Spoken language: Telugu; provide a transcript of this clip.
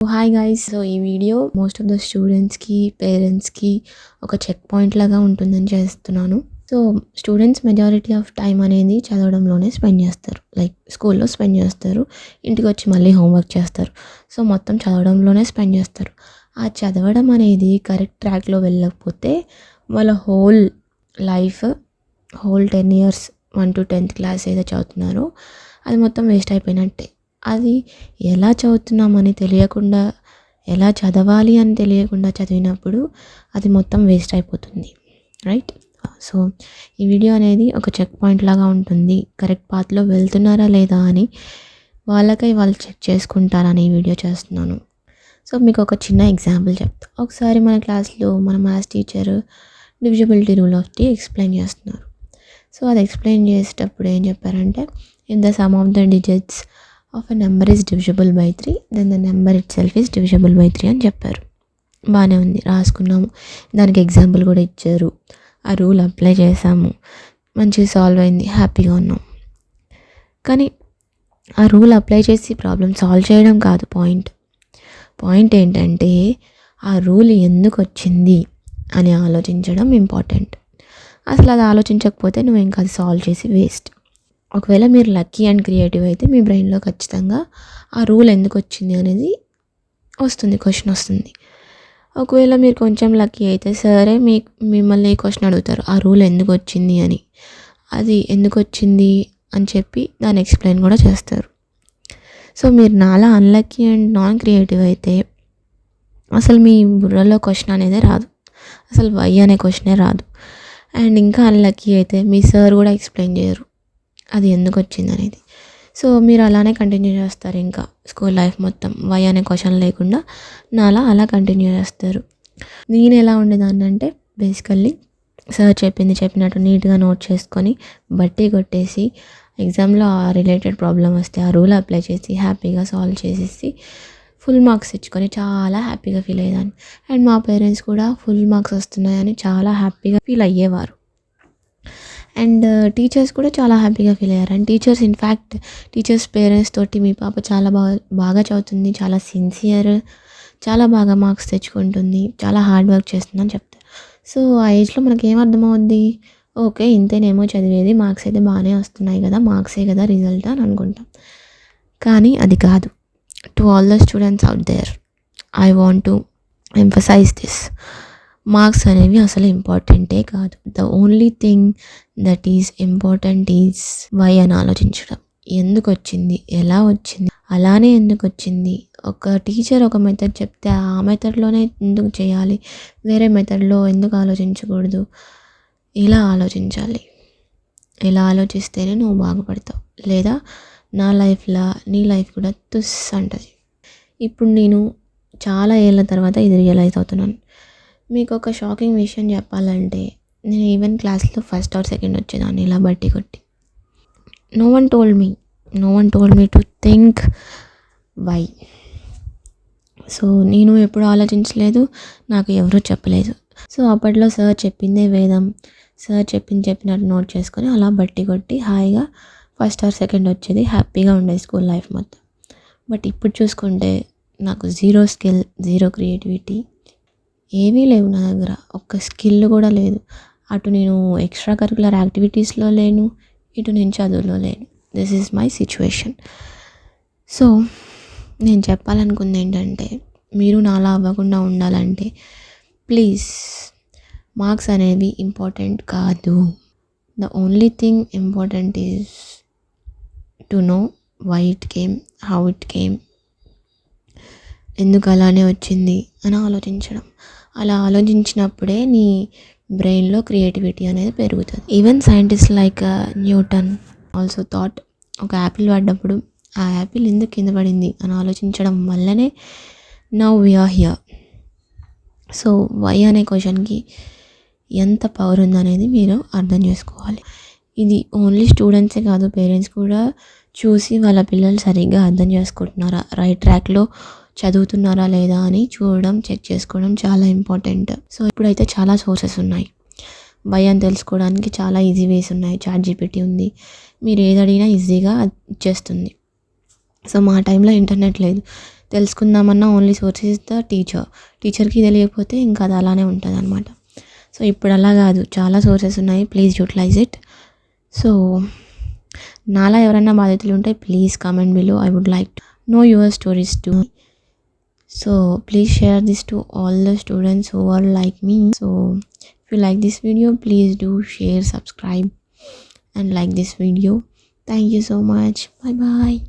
Hi guys. సో ఈ వీడియో మోస్ట్ ఆఫ్ ద స్టూడెంట్స్కి పేరెంట్స్కి ఒక చెక్ పాయింట్ లాగా ఉంటుందని చేస్తున్నాను. So students majority of time అనేది చదవడంలోనే స్పెండ్ చేస్తారు. లైక్ స్కూల్లో స్పెండ్ చేస్తారు, ఇంటికి వచ్చి మళ్ళీ హోంవర్క్ చేస్తారు. సో మొత్తం చదవడంలోనే స్పెండ్ చేస్తారు. ఆ చదవడం అనేది కరెక్ట్ ట్రాక్లో వెళ్ళకపోతే వాళ్ళ whole life, whole 10 years 1 to 10th class ఏదో చదువుతున్నారో అది మొత్తం వేస్ట్ అయిపోయినట్టే. అది ఎలా చదువుతున్నామని తెలియకుండా, ఎలా చదవాలి అని తెలియకుండా చదివినప్పుడు అది మొత్తం వేస్ట్ అయిపోతుంది, రైట్? సో ఈ వీడియో అనేది ఒక చెక్ పాయింట్ లాగా ఉంటుంది. కరెక్ట్ పాత్లో వెళ్తున్నారా లేదా అని వాళ్ళకై వాళ్ళు చెక్ చేసుకుంటారని ఈ వీడియో చేస్తున్నాను. సో మీకు ఒక చిన్న ఎగ్జాంపుల్ చెప్తా. ఒకసారి మన క్లాస్లో మన maths teacher divisibility rule of three explain చేస్తున్నారు. సో అది ఎక్స్ప్లెయిన్ చేసేటప్పుడు ఏం చెప్పారంటే, if the sum of the digits of a number is divisible by 3 then the number itself is divisible by 3 అని చెప్పారు. బాగానే ఉంది, రాసుకున్నాము. దానికి ఎగ్జాంపుల్ కూడా ఇచ్చారు. ఆ రూల్ అప్లై చేసాము, మంచిగా సాల్వ్ అయింది, హ్యాపీగా ఉన్నాం. కానీ ఆ రూల్ అప్లై చేసి ప్రాబ్లం సాల్వ్ చేయడం కాదు పాయింట్ ఏంటంటే ఆ రూల్ ఎందుకు వచ్చింది అని ఆలోచించడం ఇంపార్టెంట్. అసలు అది ఆలోచించకపోతే నువ్వు ఇంకా అది సాల్వ్ చేసి వేస్ట్. ఒకవేళ మీరు లక్కీ అండ్ క్రియేటివ్ అయితే మీ బ్రెయిన్లో ఖచ్చితంగా ఆ రూల్ ఎందుకు వచ్చింది అనేది వస్తుంది, క్వశ్చన్ వస్తుంది. ఒకవేళ మీరు కొంచెం లక్కీ అయితే సరే మిమ్మల్ని క్వశ్చన్ అడుగుతారు, ఆ రూల్ ఎందుకు వచ్చింది అని. అది ఎందుకు వచ్చింది అని చెప్పి దాన్ని ఎక్స్ప్లెయిన్ కూడా చేస్తారు. సో మీరు నాలా అన్లక్కీ అండ్ నాన్ క్రియేటివ్ అయితే అసలు మీ బుర్రలో క్వశ్చన్ అనేది రాదు, అసలు వై అనే క్వశ్చనే రాదు. అండ్ ఇంకా అన్లక్కీ అయితే మీ సార్ కూడా ఎక్స్ప్లెయిన్ చేయరు అది ఎందుకు వచ్చింది అనేది. సో మీరు అలానే కంటిన్యూ చేస్తారు ఇంకా స్కూల్ లైఫ్ మొత్తం. వై అనే క్వశ్చన్ లేకుండా నాలా అలా కంటిన్యూ చేస్తారు. నేను ఎలా ఉండేదాన్ని అంటే, బేసికల్లీ సార్ చెప్పినట్టు నీట్గా నోట్ చేసుకొని బట్టి కొట్టేసి ఎగ్జామ్లో ఆ రిలేటెడ్ ప్రాబ్లం వస్తే ఆ రూల్ అప్లై చేసి హ్యాపీగా సాల్వ్ చేసేసి ఫుల్ మార్క్స్ ఇచ్చుకొని చాలా హ్యాపీగా ఫీల్ అయ్యేదాన్ని. అండ్ మా పేరెంట్స్ కూడా ఫుల్ మార్క్స్ వస్తున్నాయని చాలా హ్యాపీగా ఫీల్ అయ్యేవారు. అండ్ టీచర్స్ కూడా చాలా హ్యాపీగా ఫీల్ అయ్యారు. అండ్ టీచర్స్ పేరెంట్స్ తోటి మీ పాప చాలా బాగా చదువుతుంది, చాలా సిన్సియర్, చాలా బాగా మార్క్స్ తెచ్చుకుంటుంది, చాలా హార్డ్ వర్క్ చేస్తుందని చెప్తారు. సో ఆ ఏజ్లో మనకి ఏం అర్థమవుద్ది, ఓకే ఇంతేనేమో చదివేది, మార్క్స్ అయితే బాగానే వస్తున్నాయి కదా, మార్క్సే కదా రిజల్ట్ అని అనుకుంటాం. కానీ అది కాదు. To all the students out there, I want to emphasize this. Marks అనేవి అసలు ఇంపార్టెంటే కాదు. The only thing that is important is why అని ఆలోచించడం. ఎందుకు వచ్చింది, ఎలా వచ్చింది, అలానే ఎందుకు వచ్చింది. ఒక టీచర్ ఒక మెథడ్ చెప్తే ఆ మెథడ్లోనే ఎందుకు చేయాలి, వేరే మెథడ్లో ఎందుకు ఆలోచించకూడదు. ఇలా ఆలోచించాలి. ఇలా ఆలోచిస్తేనే నువ్వు బాగుపడతావు. లేదా నా లైఫ్లా నీ లైఫ్ కూడా తుస్ అంటది. ఇప్పుడు నేను చాలా ఏళ్ళ తర్వాత ఇది రియలైజ్ అవుతున్నాను. మీకు ఒక షాకింగ్ విషయం చెప్పాలంటే, నేను ఈవెన్ క్లాస్లో ఫస్ట్ ఆర్ సెకండ్ వచ్చేదాన్ని ఇలా బట్టి కొట్టి. No one told me to think why. So నేను ఎప్పుడు ఆలోచించలేదు, నాకు ఎవరూ చెప్పలేదు. సో అప్పట్లో సార్ చెప్పిందే వేదం, సార్ చెప్పినట్టు నోట్ చేసుకొని అలా బట్టి కొట్టి హాయిగా ఫస్ట్ ఆర్ సెకండ్ వచ్చేది, హ్యాపీగా ఉండేది స్కూల్ లైఫ్ మొత్తం. బట్ ఇప్పుడు చూసుకుంటే నాకు జీరో స్కిల్, జీరో క్రియేటివిటీ ఏమీ లేవు నా దగ్గర. ఒక్క స్కిల్ కూడా లేదు. అటు నేను ఎక్స్ట్రా కరికులర్ యాక్టివిటీస్లో లేను, ఇటు నేను చదువులో లేను. This is my situation. So నేను చెప్పాలనుకుంది ఏంటంటే, మీరు నాలా అవ్వకుండా ఉండాలంటే ప్లీజ్, మార్క్స్ అనేవి ఇంపార్టెంట్ కాదు. The only thing important is to know why it came, how it came, ఎందుకు అలానే వచ్చింది అని ఆలోచించడం. అలా ఆలోచించినప్పుడే నీ బ్రెయిన్లో క్రియేటివిటీ అనేది పెరుగుతుంది. Even scientist like Newton also thought, ఒక యాపిల్ పడ్డప్పుడు ఆ యాపిల్ ఎందుకు కింద పడింది అని ఆలోచించడం వల్లనే now we are here. So why అనే క్వశ్చన్కి ఎంత పవర్ ఉందనేది మీరు అర్థం చేసుకోవాలి. ఇది ఓన్లీ స్టూడెంట్సే కాదు, పేరెంట్స్ కూడా చూసి వాళ్ళ పిల్లలు సరిగ్గా అర్థం చేసుకుంటున్నారా, రైట్ ట్రాక్లో చదువుతున్నారా లేదా అని చూడడం, చెక్ చేసుకోవడం చాలా ఇంపార్టెంట్. సో ఇప్పుడైతే చాలా సోర్సెస్ ఉన్నాయి. వై అని తెలుసుకోవడానికి చాలా ఈజీ వేస్ ఉన్నాయి. ChatGPT ఉంది, మీరు ఏది అడిగినా ఈజీగా ఇచ్చేస్తుంది. సో మా టైంలో ఇంటర్నెట్ లేదు, తెలుసుకుందామన్నా ఓన్లీ సోర్స్ ఇస్ ద టీచర్కి తెలియకపోతే ఇంకా అది అలానే ఉంటుంది అనమాట. సో ఇప్పుడు అలా కాదు, చాలా సోర్సెస్ ఉన్నాయి, ప్లీజ్ యూటిలైజ్ ఇట్. సో నాలా ఎవరైనా బాధితులు ఉంటే please comment below, I would like to know your stories too. So please share this to all the students who are like me. So if you like this video, please do share, subscribe and like this video. Thank you so much. Bye bye.